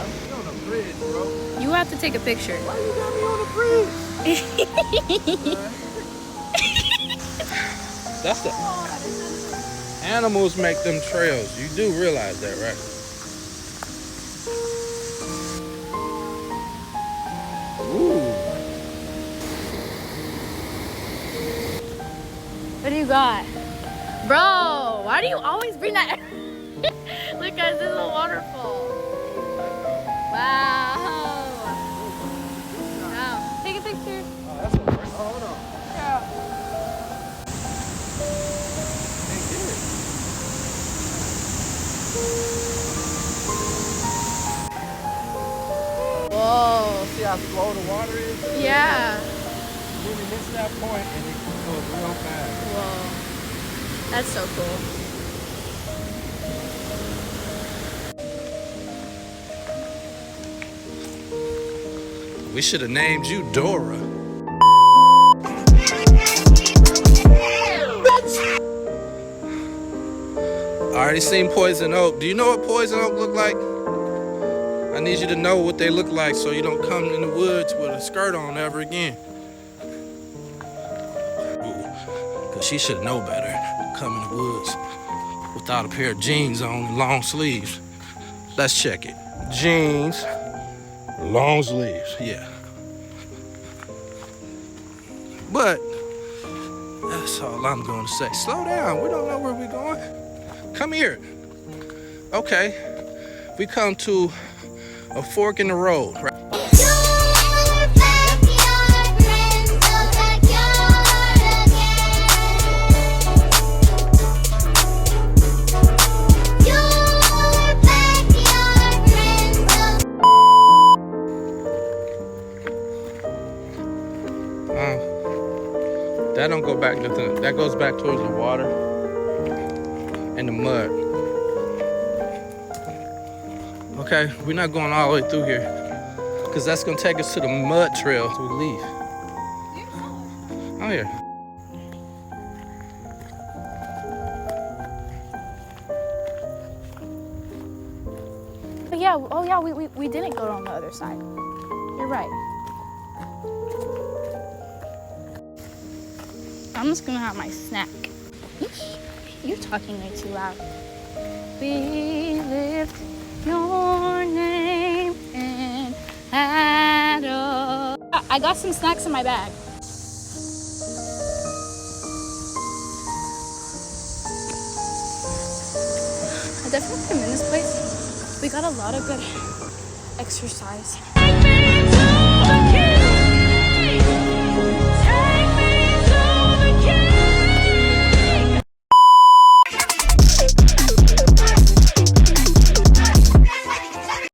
though. You're on a bridge, bro. You have to take a picture. Why you got me on the bridge? That's the animals make them trails. You do realize that, right? Ooh. What do you got? Bro, why do you always bring that? Look guys, this is a waterfall. Wow. Wow. Take a picture. Oh, that's a great. Oh, hold on. Yeah. Can't get it. Whoa. See how slow the water is? Yeah. Then it hits that point and it goes real fast. Whoa. That's so cool. We should have named you Dora. I already seen poison oak. Do you know what poison oak look like? I need you to know what they look like so you don't come in the woods with a skirt on ever again. Because she should know better. Come in the woods without a pair of jeans on and long sleeves. Let's check it. Jeans, long sleeves, yeah. But that's all I'm going to say. Slow down. We don't know where we're going. Come here. Okay. We come to a fork in the road, right? That don't go back nothing. That goes back towards the water and the mud. Okay, we're not going all the way through here because that's gonna take us to the mud trail as we leave. Oh yeah. But yeah, oh yeah, we didn't go on the other side. You're right. I'm just gonna have my snack. You're talking way too loud. We lift your name and adore. I got some snacks in my bag. I definitely am in this place. We got a lot of good exercise.